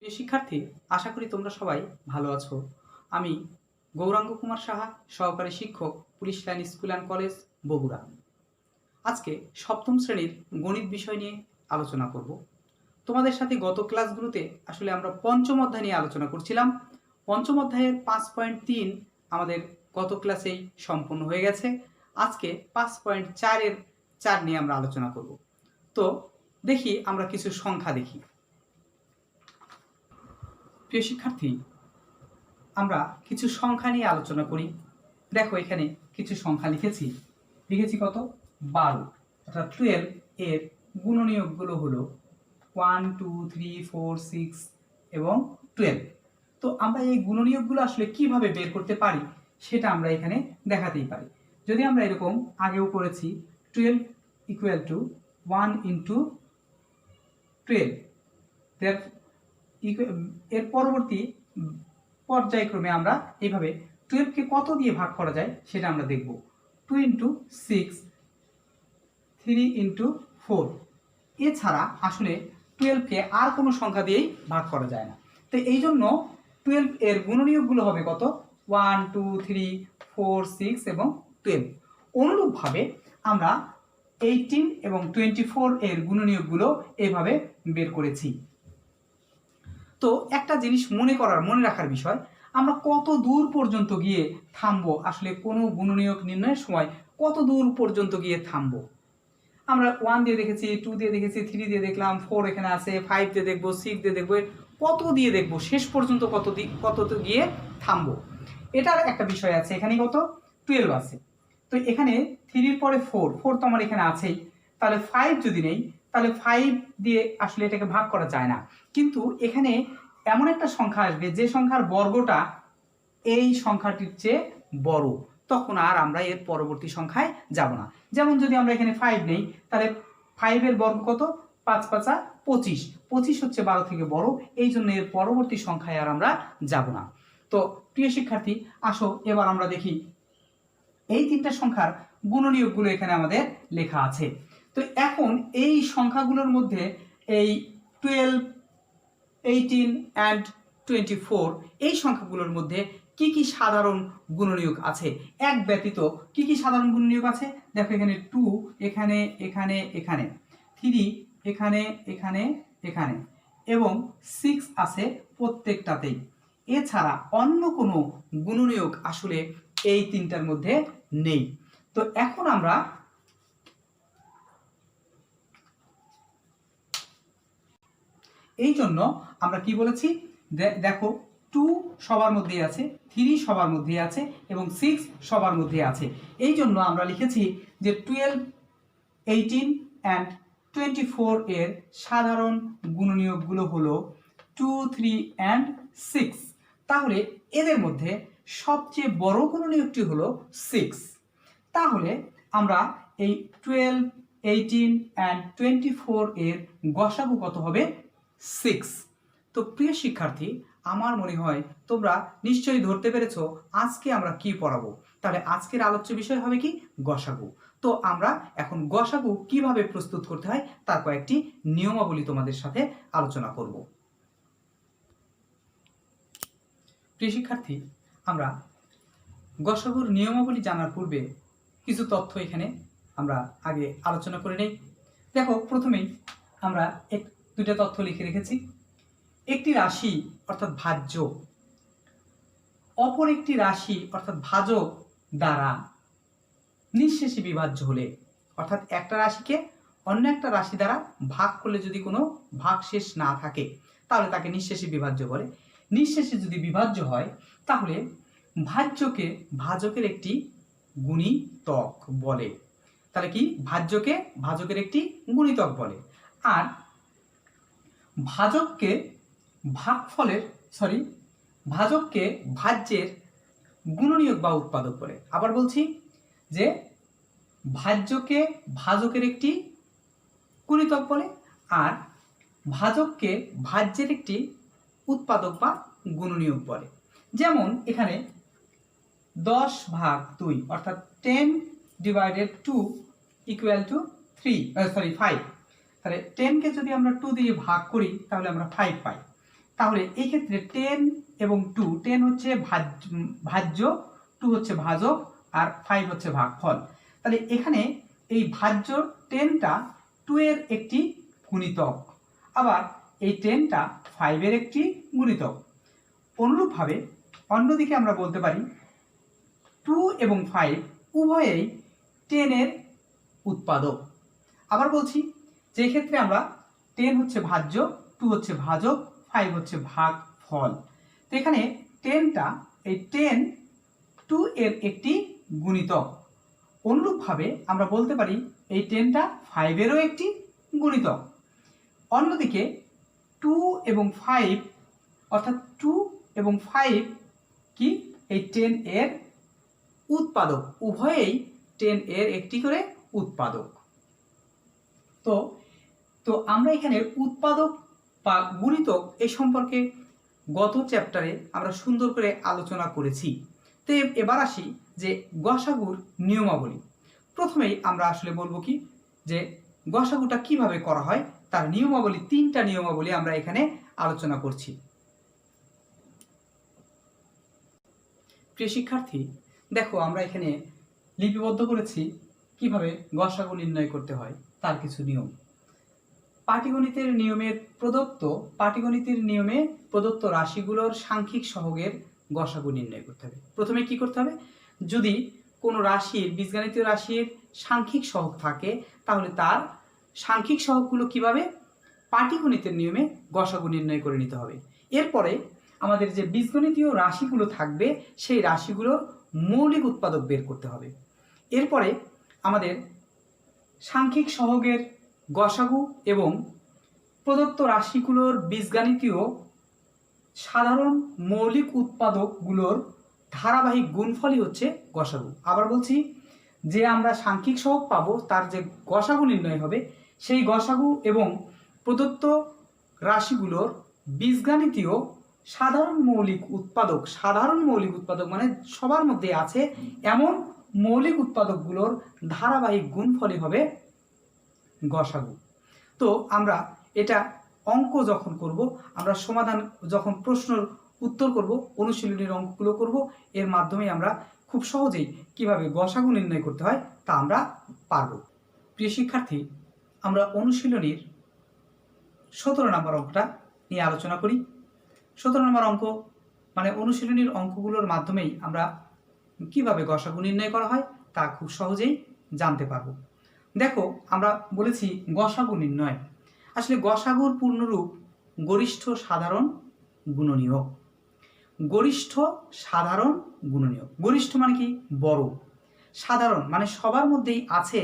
প্রিয় শিক্ষার্থী, আশা করি তোমরা সবাই ভালো আছো। আমি গৌরাঙ্গ কুমার সাহা, সহকারী শিক্ষক, police line school and college, Bogura. আজকে সপ্তম শ্রেণীর গণিত বিষয় নিয়ে আলোচনা করব। তোমাদের সাথে গত ক্লাসগুলোতে আসলে আমরা পঞ্চম অধ্যায় নিয়ে আলোচনা করছিলাম। পঞ্চম অধ্যায়ের 5.3 আমাদের গত ক্লাসেই সম্পূর্ণ হয়ে গেছে। আজকে 5.4-এর 4 নিয়ে আমরা আলোচনা করব। তো দেখি আমরা কিছু সংখ্যা দেখি। প্রিয় শিক্ষার্থী, আমরা কিছু সংখ্যা নিয়ে আলোচনা করি। দেখো এখানে কিছু সংখ্যা লিখেছি কত 12, অর্থাৎ 12 এর গুণনীয়কগুলো হলো 1 2 3 4 6 এবং 12। তো আমরা এই গুণনীয়কগুলো আসলে কিভাবে বের করতে পারি সেটা আমরা এখানে দেখাতেই পারি। যদি আমরা এরকম আগেও করেছি 12 ইকুয়াল টু 1 ইন্টু 12, এর পরবর্তী পর্যায়ক্রমে আমরা এইভাবে 12কে কত দিয়ে ভাগ করা যায় সেটা আমরা দেখব। 2 ইন্টু 6, 3 ইন্টু 4। এছাড়া আসলে 12কে আর কোনো সংখ্যা দিয়েই ভাগ করা যায় না। তো এই জন্য 12 এর গুণনীয়কগুলো হবে কত 1 2 3 4 6 এবং 12। অনুরূপভাবে আমরা 18 এবং 24 এর গুণনীয়কগুলো এভাবে বের করেছি। তো একটা জিনিস মনে রাখার বিষয়, আমরা কত দূর পর্যন্ত গিয়ে থামবো, আসলে কোনো গুণনীয়ক নির্ণয়ের সময় কত দূর পর্যন্ত গিয়ে থামবো। আমরা 1 দিয়ে দেখেছি, 2 দিয়ে দেখেছি, 3 দিয়ে দেখলাম, 4 এখানে আছে, 5 দিয়ে দেখবো, 6 দিয়ে দেখবো, কত দিয়ে দেখবো, শেষ পর্যন্ত কত গিয়ে থামবো, এটার একটা বিষয় আছে। এখানে কত 12 আছে, তো এখানে 3-এর পরে 4 তো আমার এখানে আছেই, তাহলে 5 যদি নেই তাহলে 5 দিয়ে আসলে এটাকে ভাগ করা যায় না। কিন্তু এখানে এমন একটা সংখ্যা আসবে যে সংখ্যার বর্গটা এই সংখ্যাটির চেয়ে বড়, তখন আর আমরা এর পরবর্তী সংখ্যায় যাব না। যেমন যদি আমরা এখানে 5 নেই তাহলে 5 এর বর্গ কত 5 5 25, 25 হচ্ছে 12 থেকে বড়, এই জন্য এর পরবর্তী সংখ্যায় আর আমরা যাব না। তো প্রিয় শিক্ষার্থী, আসো এবার আমরা দেখি এই তিনটা সংখ্যার গুণনীয়কগুলো এখানে আমাদের লেখা আছে। তো এখন এই সংখ্যাগুলোর মধ্যে এই 12, 18 and 24 এই সংখ্যাগুলোর মধ্যে কি কি সাধারণ গুণনীয়ক আছে, এক ব্যতীত কি কি সাধারণ গুণনীয়ক আছে দেখো। এখানে 2 এখানে এখানে এখানে, 3 এখানে এখানে এখানে এবং 6 আছে প্রত্যেকটাতেই। এছাড়া অন্য কোনো গুণনীয়ক আসলে এই তিনটার মধ্যে নেই। তো এখন আমরা এই জন্য আমরা কি বলেছি, দেখো 2 সবার মধ্যেই আছে, 3 সবার মধ্যেই আছে এবং 6 সবার মধ্যে আছে। এই জন্য আমরা লিখেছি যে 12, 18 and 24 এর সাধারণ গুণনীয়কগুলো হলো 2 3 and 6। তাহলে এদের মধ্যে সবচেয়ে বড় গুণনীয়কটি হলো 6। তাহলে আমরা এই 12, 18 and 24 এর গসাগু কত হবে 6। তো প্রিয় শিক্ষার্থী, আমার মনে হয় তোমরা নিশ্চয়ই ধরতে পেরেছো আজকে আমরা কি পড়াবো। তাহলে আজকের আলোচ্য বিষয় হবে কি গসাগু। তো আমরা এখন গসাগু কিভাবে প্রস্তুত করতে হয় তার কয়েকটি নিয়মাবলী তোমাদের সাথে আলোচনা করব। প্রিয় শিক্ষার্থী, আমরা গসাগুর নিয়মাবলী জানার পূর্বে কিছু তথ্য এখানে আমরা আগে আলোচনা করে নেই। দেখো প্রথমেই আমরা দুইটা তথ্য লিখে রেখেছি। একটি রাশি অর্থাৎ ভাজ্য অপর একটি রাশি অর্থাৎ ভাজক দ্বারা নিঃশেষে বিভাজ্য হলে, অর্থাৎ একটা রাশিকে অন্য একটা রাশি দ্বারা ভাগ করলে যদি কোনো ভাগশেষ না থাকে তাহলে তাকে নিঃশেষে বিভাজ্য বলে। নিঃশেষে যদি বিভাজ্য হয় তাহলে ভাজ্যকে ভাজকের একটি গুণিতক বলে। তাহলে কি ভাজ্যকে ভাজকের একটি গুণিতক বলে, আর ভাজককে ভাজককে ভাজ্যের গুণনীয়ক বা উৎপাদক বলে। আবার বলছি যে ভাজ্যকে ভাজকের একটি গুণিতক বলে আর ভাজককে ভাজ্যের একটি উৎপাদক বা গুণনীয়ক বলে। যেমন এখানে 10/2 অর্থাৎ 10/2 ইকুয়াল টু 5। তাহলে 10কে যদি আমরা 2 দিয়ে ভাগ করি তাহলে আমরা 5 পাই। তাহলে এই ক্ষেত্রে 10 এবং 2, 10 হচ্ছে ভাজ্য, 2 হচ্ছে ভাজক, আর 5 হচ্ছে ভাগফল। তাহলে এখানে এই ভাজ্য 10টা 2 এর একটি গুণিতক, আবার এই 10টা 5 এর একটি গুণিতক। অনুরূপভাবে অন্যদিকে আমরা বলতে পারি 2 এবং 5 উভয়েই 10 এর উৎপাদক। আবার বলছি যে ক্ষেত্রে আমরা 10 হচ্ছে ভাজ্য, 2 হচ্ছে ভাজক, 5 হচ্ছে ভাগফল। তো এখানে 10টা, এই 10 2 এর একটি গুণিতক। অনুরূপভাবে আমরা বলতে পারি এই 10টা 5 এরও একটি গুণিতক। অন্যদিকে 2 এবং 5, অর্থাৎ 2 এবং 5 কি এই 10 এর উৎপাদক, উভয়েই 10 এর একটি করে উৎপাদক। তো আমরা এখানে উৎপাদক বা গুণিতক এই সম্পর্কে গত চ্যাপ্টারে আমরা সুন্দর করে আলোচনা করেছি। তো এবার আসি যে গসাগুর নিয়মাবলী। প্রথমেই আমরা আসলে বলবো কি যে গসাগুটা কিভাবে করা হয় তার নিয়মাবলী, 3টা নিয়মাবলী আমরা এখানে আলোচনা করছি। প্রিয় শিক্ষার্থী, দেখো আমরা এখানে লিপিবদ্ধ করেছি কিভাবে গসাগু নির্ণয় করতে হয় তার কিছু নিয়ম। পাটিগণিতের নিয়মে প্রদত্ত রাশিগুলোর সাংখ্যিক সহগের গসাগু নির্ণয় করতে হবে। প্রথমে কি করতে হবে, যদি কোনো রাশির, বীজগণিতীয় রাশির সাংখ্যিক সহগ থাকে তাহলে তার সাংখ্যিক সহগগুলো কিভাবে পাটিগণিতের নিয়মে গসাগু নির্ণয় করে নিতে হবে। এরপরে আমাদের যে বীজগণিতীয় রাশিগুলো থাকবে সেই রাশিগুলোর মৌলিক উৎপাদক বের করতে হবে। এরপরে আমাদের সাংখ্যিক সহগের গসাগু এবং প্রদত্ত রাশিগুলোর বীজগণিতীয় সাধারণ মৌলিক উৎপাদকগুলোর ধারাবাহিক গুণফলই হচ্ছে গসাগু। আবার বলছি, যে আমরা সাংখ্যিক সহগ পাবো তার যে গসাগু নির্ণয় হবে সেই গসাগু এবং প্রদত্ত রাশিগুলোর বীজগণিতীয় সাধারণ মৌলিক উৎপাদক মানে সবার মধ্যে আছে এমন মৌলিক উৎপাদকগুলোর ধারাবাহিক গুণফলই হবে গসাগু। তো আমরা এটা অঙ্ক যখন করব, আমরা সমাধান যখন প্রশ্নের উত্তর করব, অনুশীলনীর অঙ্কগুলো করব, এর মাধ্যমে আমরা খুব সহজেই কিভাবে গসাগু নির্ণয় করতে হয় তা আমরা পারব। প্রিয় শিক্ষার্থী, আমরা অনুশীলনীর 17 নম্বর অঙ্কটা নিয়ে আলোচনা করি। 17 নম্বর অঙ্ক মানে অনুশীলনীর অঙ্কগুলোর মাধ্যমেই আমরা কিভাবে গসাগু নির্ণয় করা হয় তা খুব সহজেই জানতে পারব। দেখো, আমরা বলেছি গসাগু নির্ণয়। আসলে গসাগুর পূর্ণরূপ গরিষ্ঠ সাধারণ গুণনীয়ক। গরিষ্ঠ সাধারণ গুণনীয়ক, গরিষ্ঠ মানে কি বড়, সাধারণ মানে সবার মধ্যেই আছে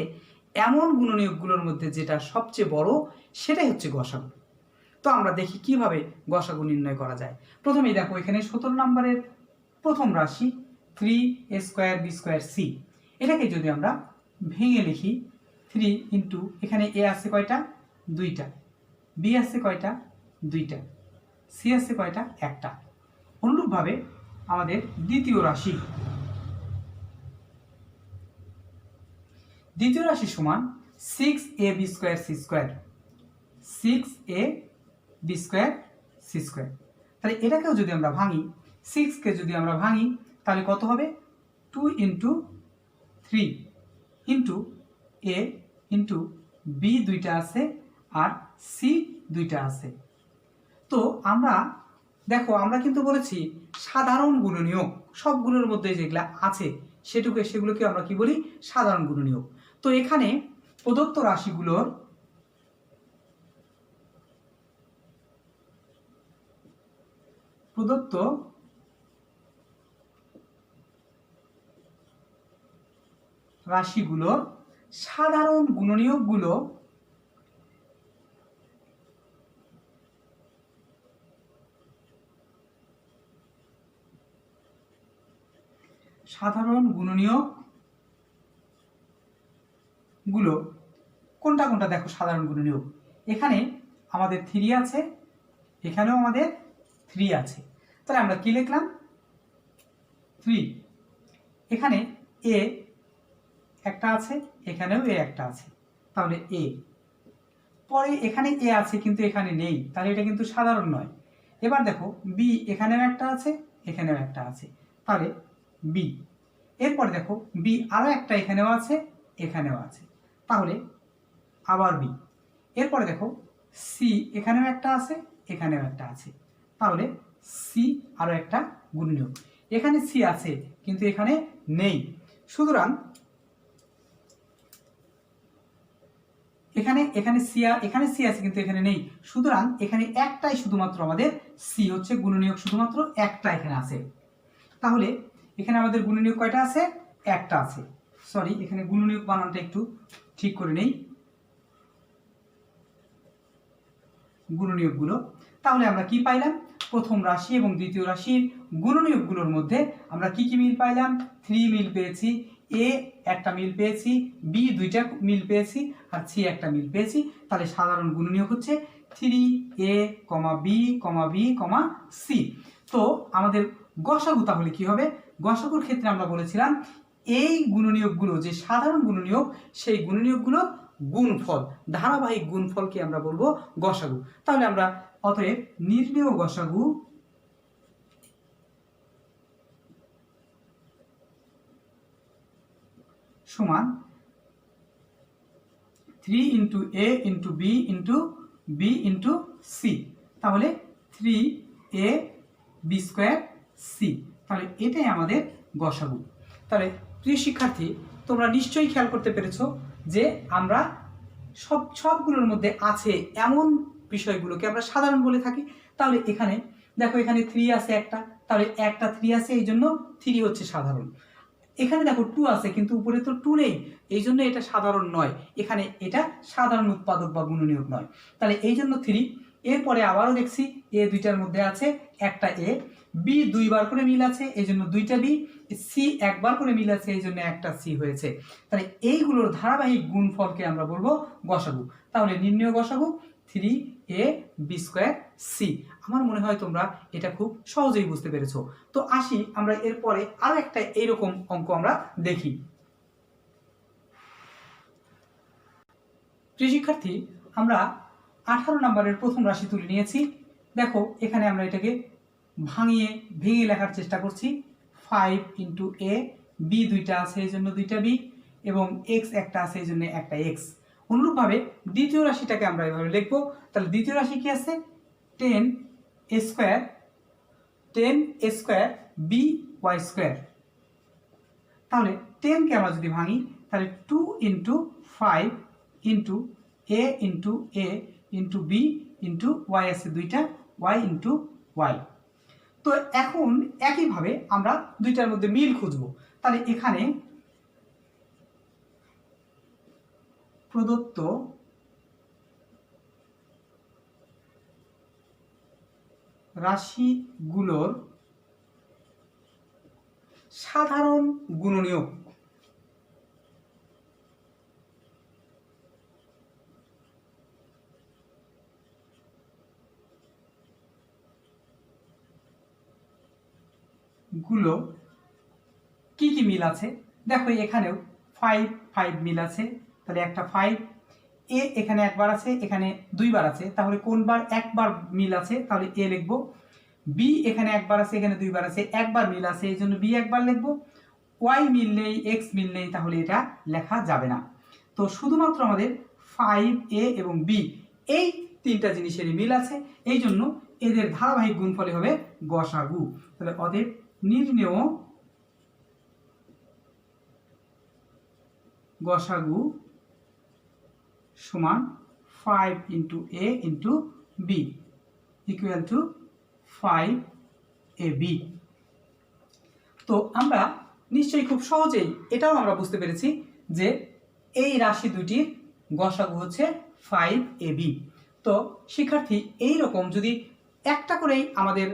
এমন গুণনীয়কগুলোর মধ্যে যেটা সবচেয়ে বড়, সেটাই হচ্ছে গসাগু। তো আমরা দেখি কিভাবে গসাগু নির্ণয় করা যায়। প্রথমেই দেখো এখানে 17 নম্বরের প্রথম রাশি 3a²b²c, এটাকে যদি আমরা ভেঙে লিখি 3 ইন্টু, এখানে a আছে কয়টা, 2টা, b আছে কয়টা, 2টা, c আছে কয়টা, 1টা। অনুরূপভাবে আমাদের দ্বিতীয় রাশি সমান 6ab²c², 6ab²c²। তাহলে এটাকেও যদি আমরা ভাঙি, 6কে যদি আমরা ভাঙি তাহলে কত হবে, 2 into 3 into a into b 2টা আছে আর c 2টা আছে। তো আমরা দেখো, আমরা কিন্তু বলেছি সাধারণ গুণনীয়ক, সবগুলোর মধ্যে যেগুলো আছে সেগুলোকে আমরা কি বলি, সাধারণ গুণনীয়ক। তো এখানে প্রদত্ত রাশিগুলোর সাধারণ গুণনীয়কগুলো কোনটা কোনটা দেখো সাধারণ গুণনীয়ক। এখানে আমাদের 3 আছে, এখানেও আমাদের 3 আছে। তাহলে আমরা কি লিখলাম, 3। এখানে a একটা আছে, এখানেও a একটা আছে, তাহলে a। পরে এখানে a আছে কিন্তু এখানে নেই, তাহলে এটা কিন্তু সাধারণ নয়। এবার দেখো বি এখানেও একটা আছে, এখানেও একটা আছে, তাহলে বি। এরপর দেখো বি আরও একটা এখানেও আছে, এখানেও আছে, তাহলে আবার বি। এরপরে দেখো সি এখানেও একটা আছে, এখানেও একটা আছে, তাহলে সি আরও একটা গুণনীয়ক। এখানে সি আছে কিন্তু এখানে নেই, সুতরাং এখানে সি আছে কিন্তু এখানে নেই, সুতরাং এখানে একটাই শুধুমাত্র আমাদের সি হচ্ছে গুণনীয়ক, শুধুমাত্র একটা এখানে আছে। তাহলে এখানে আমাদের গুণনীয়ক কয়টা আছে? একটা আছে। সরি, এখানে গুণনীয়ক বানানটা একটু ঠিক করে নেই, গুণনীয়কগুলো। তাহলে আমরা কি পাইলাম? প্রথম রাশি এবং দ্বিতীয় রাশির গুণনীয়কগুলোর মধ্যে আমরা কি কি মিল পাইলাম? 3 মিল পেয়েছি, এ একটা মিল পেয়েছি, বি দুইটা মিল পেয়েছি, আর সি একটা মিল পেয়েছি। তাহলে সাধারণ গুণনীয়ক হচ্ছে 3a, বি, বি, সি। তো আমাদের গসাগু তাহলে কি হবে? গসাগুর ক্ষেত্রে আমরা বলেছিলাম এই গুণনীয়কগুলো যে সাধারণ গুণনীয়ক, সেই গুণনীয়কগুলো গুণফল, ধারাবাহিক গুণফলকে আমরা বলবো গসাগু। তাহলে আমরা অতএব নির্ণেয় গসাগু সমান 3 ইন্টু এ into B into B into C, তাহলে 3a বি স্কোয়ার সি। তাহলে এটাই আমাদের গসাগু। তাহলে প্রিয় শিক্ষার্থী, তোমরা নিশ্চয়ই খেয়াল করতে পেরেছো যে আমরা সবগুলোর মধ্যে আছে এমন বিষয়গুলোকে আমরা সাধারণ বলে থাকি। তাহলে এখানে দেখো এখানে 3 আছে একটা, তাহলে একটা 3 আছে, এই জন্য 3 হচ্ছে সাধারণ। এখানে দেখো 2 আছে কিন্তু উপরে তো 2 নেই, এই জন্য এটা সাধারণ নয়, এখানে এটা সাধারণ উৎপাদক বা গুণনীয়ক নয়, তাহলে এই জন্য 3। এরপরে আবারও দেখছি এ দুইটার মধ্যে আছে একটা এ, বি দুইবার করে মিল আছে এই জন্য দুইটা বি, সি একবার করে মিল আছে এই জন্য একটা সি হয়েছে। তাহলে এইগুলোর ধারাবাহিক গুণফলকে আমরা বলবো গসাগু। তাহলে নির্ণেয় গসাগু 3a বি স্কোয়ার সি। আমার মনে হয় তোমরা এটা খুব সহজেই বুঝতে পেরেছো। তো আসি আমরা এরপরে আরো একটা এইরকম অঙ্ক আমরা দেখি। প্রিয় শিক্ষার্থী, আমরা 18 নম্বরের প্রথম রাশি তুলে নিয়েছি। দেখো এখানে আমরা এটাকে ভেঙে লেখার চেষ্টা করছি। 5 ইন্টু এ, বি দুইটা আছে এই জন্য দুইটা বি, এবং এক্স একটা আছে এই জন্য একটা এক্স। অনুরূপভাবে দ্বিতীয় রাশিটাকে আমরা এভাবে লিখবো। তাহলে দ্বিতীয় রাশি কি আছে? 10 স্কোয়ার বি ওয়াই স্কোয়ার। তাহলে 10কে আমরা যদি ভাঙি তাহলে 2 ইন্টু 5 ইন্টু এ ইন্টু বি ইন্টু ওয়াই আছে দুইটা, ওয়াই ইন্টু ওয়াই। তো এখন একইভাবে আমরা দুইটার মধ্যে মিল খুঁজবো। তাহলে এখানে প্রদত্ত রাশিগুলোর সাধারণ গুণনীয়ক গুলো কি কি মিল আছে? দেখো এখানেও 5 মিল আছে, তাহলে একটা 5। এ এখানে একবার আছে, এখানে দুইবার আছে, তাহলে কোনবার একবার মিল আছে তাহলে এ লিখবো। বি এখানে একবার আছে, এখানে দুইবার আছে, একবার মিল আছে এই জন্য বি একবার লিখবো। ওয়াই মিল নেই, এক্স মিল নেই, তাহলে এটা লেখা যাবে না। তো শুধুমাত্র আমাদের 5a এবং বি এই তিনটা জিনিসেরই মিল আছে, এই জন্য এদের ধারাবাহিক গুণফলে হবে গসাগু। তাহলে অতএব নির্ণেয় গসাগু সমান 5 into A into b equal to 5ab। তো আমরা নিশ্চয়ই খুব সহজেই এটাও আমরা বুঝতে পেরেছি যে এই রাশি দুটির গসাগু হচ্ছে 5ab। তো শিক্ষার্থী, এই রকম যদি একটা করেই আমাদের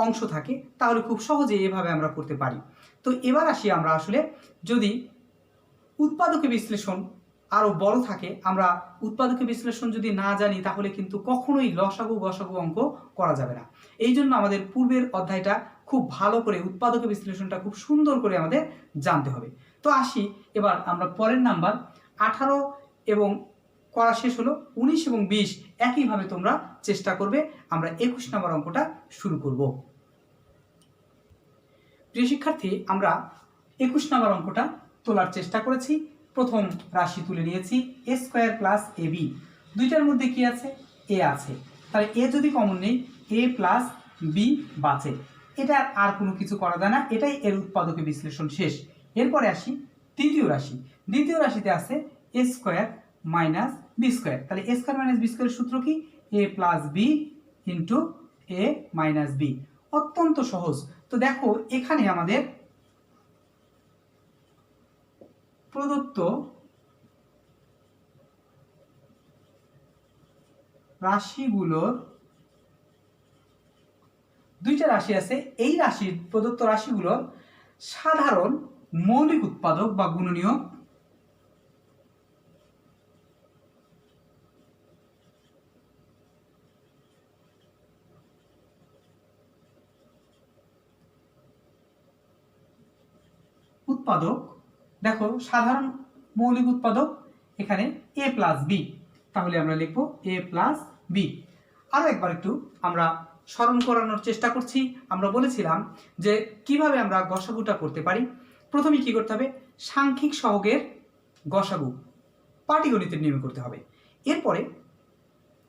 অংশ থাকে তাহলে খুব সহজেই এভাবে আমরা করতে পারি। তো এবার আসি আমরা আসলে যদি উৎপাদকে বিশ্লেষণ আরো বড় থাকে, আমরা উৎপাদকে বিশ্লেষণ যদি না জানি তাহলে কিন্তু কখনোই লসাগু গসাগু অঙ্ক করা যাবে না। এই জন্য আমাদের পূর্বের অধ্যায়টা খুব ভালো করে উৎপাদকে বিশ্লেষণটা খুব সুন্দর করে আমাদের জানতে হবে। তো আসি এবার আমরা পরের নাম্বার 18 এবং করা শেষ হলো। 19 এবং 20 একইভাবে তোমরা চেষ্টা করবে। আমরা 21 নম্বর অঙ্কটা শুরু করব। প্রিয় শিক্ষার্থী, আমরা 21 নম্বর অঙ্কটা তোলার চেষ্টা করেছি। প্রথম রাশি তুলে নিয়েছি এ স্কোয়ার প্লাস এ বি। দুইটার মধ্যে কি আছে? এ আছে, তাহলে এ যদি কমন নেই এ প্লাস বি বাঁচে। এটা আর কোনো কিছু করা যায় না, এটাই এর উৎপাদকে বিশ্লেষণ শেষ। এরপরে আসি দ্বিতীয় রাশি। দ্বিতীয় রাশিতে আছে এ স্কোয়ার মাইনাস বি স্কোয়ার। তাহলে এ স্কোয়ার মাইনাস বি স্কোয়ারের সূত্র কি? এ প্লাস বি ইন্টু এ মাইনাস বি। অত্যন্ত সহজ। তো দেখো এখানে আমাদের প্রদত্ত রাশিগুলোর দুইটা রাশি আছে। এই রাশির প্রদত্ত রাশিগুলোর সাধারণ মৌলিক উৎপাদক বা গুণনীয়ক উৎপাদক, দেখো সাধারণ মৌলিক উৎপাদক এখানে এ প্লাস বি। তাহলে আমরা লিখবো এ প্লাস বি। আরো একবার একটু আমরা স্মরণ করানোর চেষ্টা করছি। আমরা বলেছিলাম যে কিভাবে আমরা গসাগুটা করতে পারি। প্রথমে কি করতে হবে? সাংখ্যিক সহগের গসাগু পাটিগণিতের নিয়মে করতে হবে। এরপরে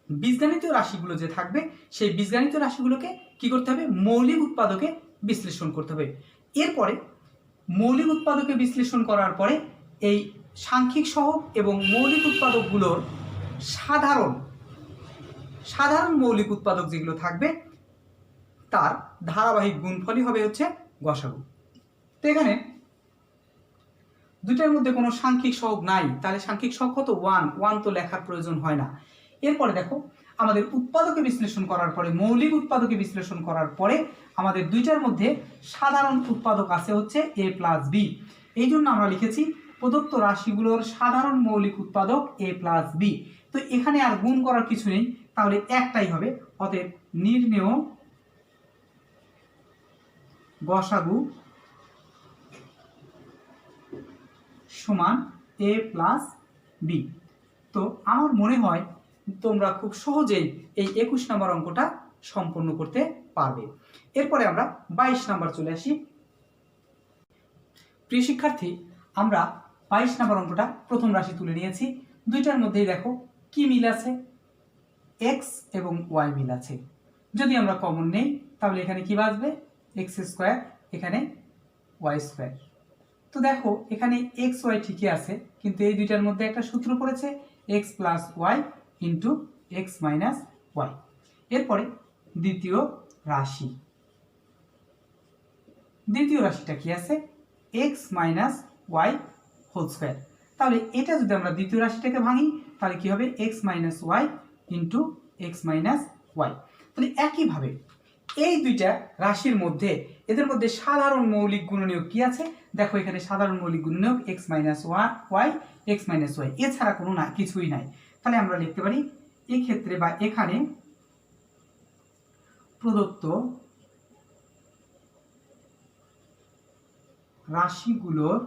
বীজগাণিতীয় রাশিগুলো যে থাকবে সেই বীজগাণিতীয় রাশিগুলোকে কি করতে হবে? মৌলিক উৎপাদকে বিশ্লেষণ করতে হবে। এরপরে মৌলিক উৎপাদকে বিশ্লেষণ করার পরে এই সাংখ্যিক সহগ এবং মৌলিক উৎপাদকগুলোর সাধারণ মৌলিক উৎপাদক যেগুলো থাকবে তার ধারাবাহিক গুণফলই হবে হচ্ছে গসাগু। তো এখানে দুইটার মধ্যে কোনো সাংখ্যিক সহগ নাই, তাহলে সাংখ্যিক সহগ কত? 1 তো লেখার প্রয়োজন হয় না। এরপরে দেখো আমাদের উৎপাদকে বিশ্লেষণ করার পরে, মৌলিক উৎপাদকে বিশ্লেষণ করার পরে আমাদের দুইটার মধ্যে সাধারণ উৎপাদক আছে হচ্ছে এ প্লাস বি। এই জন্য আমরা লিখেছি প্রদত্ত রাশিগুলোর সাধারণ মৌলিক উৎপাদক এ প্লাস বি। তো এখানে আর গুণ করার কিছু নেই, তাহলে একটাই হবে। অতএব নির্ণেয় গসাগু সমান এ প্লাস বি। তো আমার মনে হয় তোমরা খুব সহজেই এই 21 নম্বর অঙ্কটা সম্পন্ন করতে পারবে। এরপরে আমরা 22 নম্বর চলে আসি। প্রিয় শিক্ষার্থী, আমরা 22 নম্বর অঙ্কটা প্রথম রাশি তুলে নিয়েছি। দুইটার মধ্যেই দেখো কি মিল আছে? এক্স এবং ওয়াই মিল আছে। যদি আমরা কমন নেই তাহলে এখানে কি বাঁচবে? এক্স স্কোয়ার, এখানে ওয়াই স্কোয়ার। তো দেখো এখানে এক্স ওয়াই ঠিকই আছে, কিন্তু এই দুইটার মধ্যে একটা সূত্র পড়েছে x plus y into x minus y. এরপরে দ্বিতীয় রাশি, দ্বিতীয় রাশিটা কি আছে? X minus y whole square. তাহলে এটা যদি আমরা দ্বিতীয় রাশিটাকে ভাঙি তাহলে কি হবে? X minus y into x minus y. তাহলে একইভাবে এই দুইটা রাশির মধ্যে এদের মধ্যে সাধারণ মৌলিক গুণনীয়ক কি আছে? দেখো এখানে সাধারণ মৌলিক গুণনীয়ক x minus y x minus y, এছাড়া কোনো না কিছুই নাই। তাহলে আমরা লিখতে পারি এই ক্ষেত্রে বা এখানে প্রদত্ত রাশিগুলোর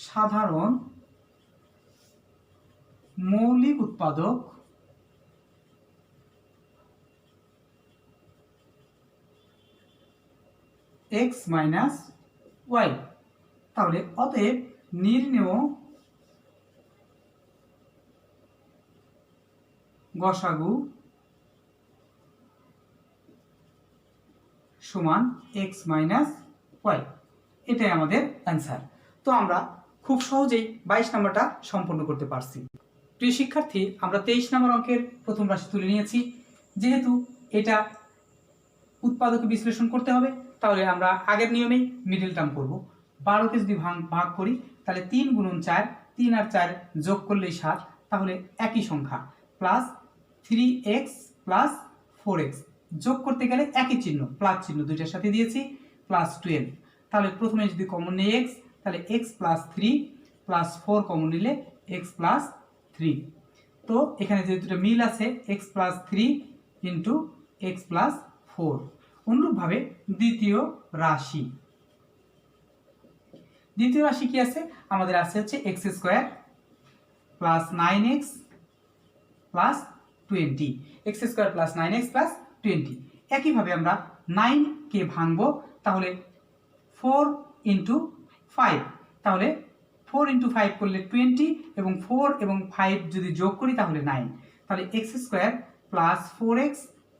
সাধারণ মৌলিক উৎপাদক এক্স মাইনাস ওয়াই। তাহলে অতএব নির্ণেয় গসাগু সমান এক্স মাইনাস ওয়াই। এটাই আমাদের অ্যান্সার। তো আমরা খুব সহজেই 22 নম্বরটা সম্পন্ন করতে পারছি। প্রিয় শিক্ষার্থী, আমরা 23 নম্বর অঙ্কের প্রথম রাশি তুলে নিয়েছি। যেহেতু এটা উৎপাদকে বিশ্লেষণ করতে হবে তাহলে আমরা আগের নিয়মেই মিডল টার্ম করব। 12কে যদি ভাগ করি তাহলে 3 গুণন 4, 3 আর 4 যোগ করলেই 7, তাহলে একই সংখ্যা প্লাস 3x প্লাস 4x যোগ করতে গেলে একই চিহ্ন, প্লাস চিহ্ন দুইটার সাথে দিয়েছি, প্লাস 12। তাহলে প্রথমে যদি কমন নেই x, তাহলে x প্লাস 3 প্লাস 4 কমন নিলে x প্লাস 3। তো এখানে যে দুটো মিল আছে x plus 3 into x plus 4। অনুরূপভাবে দ্বিতীয় রাশি, দ্বিতীয় রাশি কি আছে? আমাদের আছে হচ্ছে x square plus 9x plus 20, x square plus 9x plus 20। একইভাবে আমরা 9কে ভাঙবো, তাহলে 4 ইন্টু 5, তাহলে 4 ইন্টু 5 করলে 20 এবং 4 এবং 5 যদি যোগ করি তাহলে 9, তাহলে x square plus 4x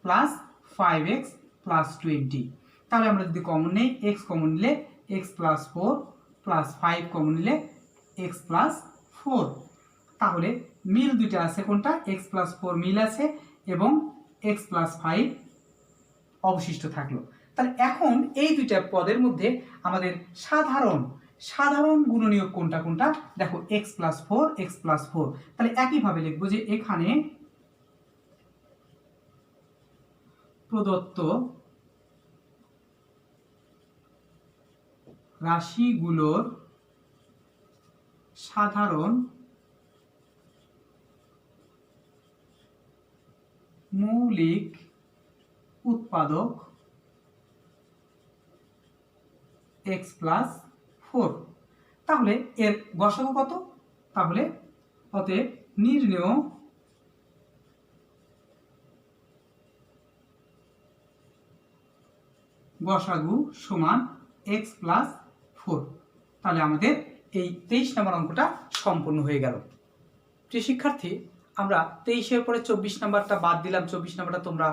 plus 5x plus 20। তাহলে আমরা যদি কমন নেই, x কমন নিলে x প্লাস 4 প্লাস 5 কমন নিলে x প্লাস 4, তাহলে মিল দুইটা আছে, কোনটা x প্লাস 4 মিল আছে এবং x প্লাস 5 অবশিষ্ট থাকলো। তাহলে এখন এই দুইটা পদের মধ্যে আমাদের সাধারণ গুণনীয়ক কোনটা কোনটা, দেখো x প্লাস 4 x প্লাস 4। তাহলে একইভাবে লিখবো যে এখানে প্রদত্ত রাশিগুলোর সাধারণ মৌলিক উৎপাদক x প্লাস 4। তাহলে এর গসাগু কত, তাহলে অতএব নির্ণেয় গসাগু সমান x প্লাস 4। তাহলে আমাদের এই 23 নম্বর অঙ্কটা সম্পূর্ণ হয়ে গেল। প্রিয় শিক্ষার্থী, আমরা 23-এর পরে 24 নাম্বারটা বাদ দিলাম, 24 নাম্বারটা তোমরা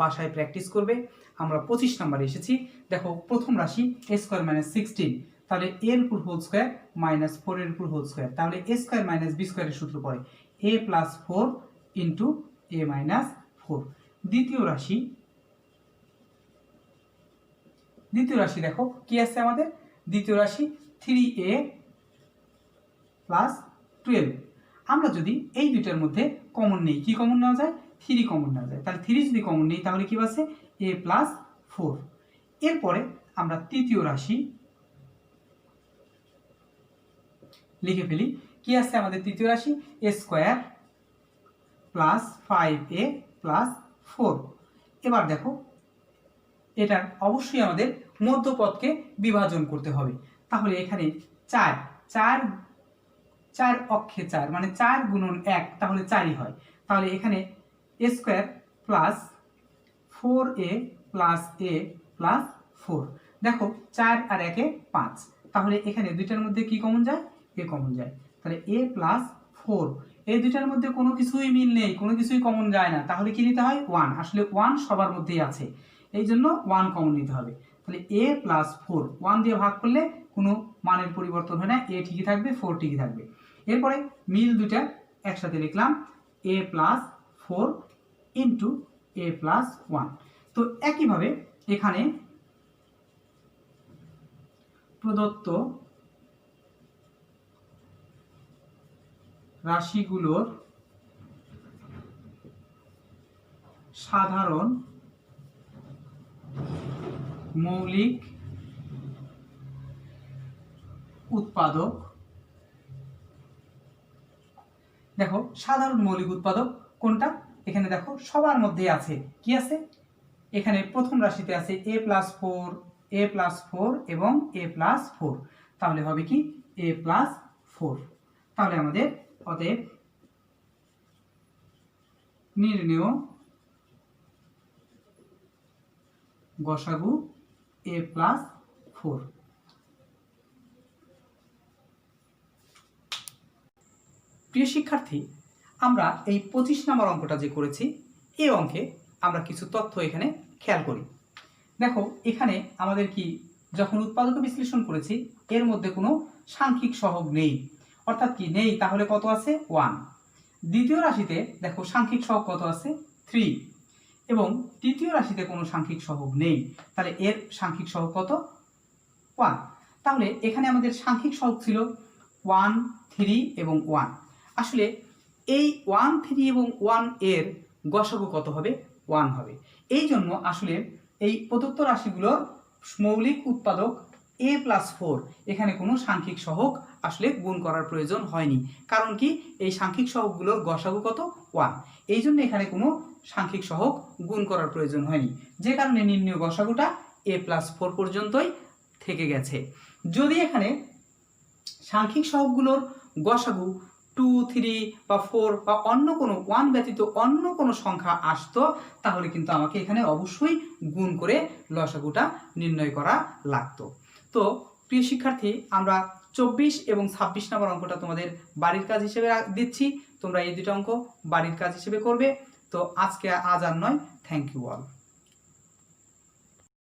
বাসায় প্র্যাকটিস করবে। আমরা 25 নাম্বারে এসেছি। দেখো প্রথম রাশি a স্কয়ার মাইনাস 16, তাহলে a এর উপর হোল স্কয়ার মাইনাস 4 এর উপর হোল স্কয়ার, তাহলে a স্কয়ার মাইনাস b স্কয়ারের সূত্র পড়ে a plus 4 into a minus 4। দ্বিতীয় রাশি দেখো কি আছে আমাদের, দ্বিতীয় রাশি 3a প্লাস 12। আমরা যদি এই দুইটার মধ্যে কমন নেই, কি কমন নেওয়া যায়, 3 কমন নেওয়া যায়, তাহলে 3 যদি কমন নেই তাহলে কি আছে a প্লাস 4। এরপরে আমরা তৃতীয় রাশি লিখে ফেলি, কি আছে আমাদের তৃতীয় রাশি a square plus 5a plus 4। এবার দেখো এটার অবশ্যই আমাদের মধ্যপদকে বিভাজন করতে হবে, তাহলে এখানে 4 অক্ষে 4 মানে 4 গুণন 1, তাহলে 4ই হয়। তাহলে এখানে a square plus 4a plus a plus 4, দেখো 4 আর 1-এ 5, তাহলে এখানে দুইটার মধ্যে কি কমন যায়, a কমন যায়, তাহলে a প্লাস 4। এই দুইটার মধ্যে কোনো কিছুই মিল নেই, কোনো কিছুই কমন যায় না, তাহলে কি নিতে হয় 1, আসলে 1 সবার মধ্যেই আছে, এই জন্য 1 কমন নিতে হবে। তাহলে a প্লাস 4 1 দিয়ে ভাগ করলে কোনো মানের পরিবর্তন হয় না, a ঠিকই থাকবে 4 ঠিকই থাকবে। এরপরে মিল দুইটা একসাথে লিখলাম a plus 4 into a plus 1। তো একইভাবে এখানে প্রদত্ত রাশিগুলোর সাধারণ মৌলিক উৎপাদক, দেখো সাধারণ মৌলিক উৎপাদক কোনটা, এখানে দেখো সবার মধ্যে আছে, কি আছে, এখানে প্রথম রাশিতে আছে a প্লাস 4 এবং a প্লাস 4, তাহলে হবে কি a প্লাস 4। তাহলে আমাদের অতএব নির্ণেয় গসাগু a প্লাস 4। প্রিয় শিক্ষার্থী, আমরা এই 25 নম্বর অঙ্কটা যে করেছি, এই অঙ্কে আমরা কিছু তথ্য এখানে খেয়াল করি। দেখো এখানে আমাদের কি, যখন উৎপাদক বিশ্লেষণ করেছি এর মধ্যে কোনো সাংখ্যিক সহগ নেই, অর্থাৎ কি নেই, তাহলে কত আছে 1। দ্বিতীয় রাশিতে দেখো সাংখ্যিক সহগ কত আছে 3, এবং তৃতীয় রাশিতে কোনো সাংখ্যিক সহগ নেই, তাহলে এর সাংখ্যিক সহগ কত 1। তাহলে এখানে আমাদের সাংখ্যিক সহগ ছিল 1, 3 এবং 1। আসলে এই 1, 3 এবং 1 এর গসাগু কত হবে, 1 হবে। এই জন্য আসলে এই প্রদত্ত রাশিগুলোর মৌলিক উৎপাদক a প্লাস 4, এখানে কোনো সাংখ্যিক সহগ আসলে গুণ করার প্রয়োজন হয়নি, কারণ কি এই সাংখ্যিক সহগগুলোর গসাগু কত 1, এই জন্য এখানে কোনো সাংখ্যিক সহগ গুণ করার প্রয়োজন হয়নি, যে কারণে নির্ণেয় গসাগুটা a প্লাস 4 পর্যন্তই থেকে গেছে। যদি এখানে সাংখ্যিক সহগগুলোর গসাগু 2, 3 বা 4 বা অন্য কোনো 1 ব্যতীত অন্য কোনো সংখ্যা আসতো, তাহলে কিন্তু আমাকে এখানে অবশ্যই গুণ করে লসাগুটা নির্ণয় করা লাগতো। তো প্রিয় শিক্ষার্থী, আমরা 24 এবং 26 নম্বর অঙ্কটা তোমাদের বাড়ির কাজ হিসেবে দিচ্ছি। তোমরা এই দুটো অঙ্ক বাড়ির কাজ হিসেবে করবে। তো আজ আর নয়। Thank you all.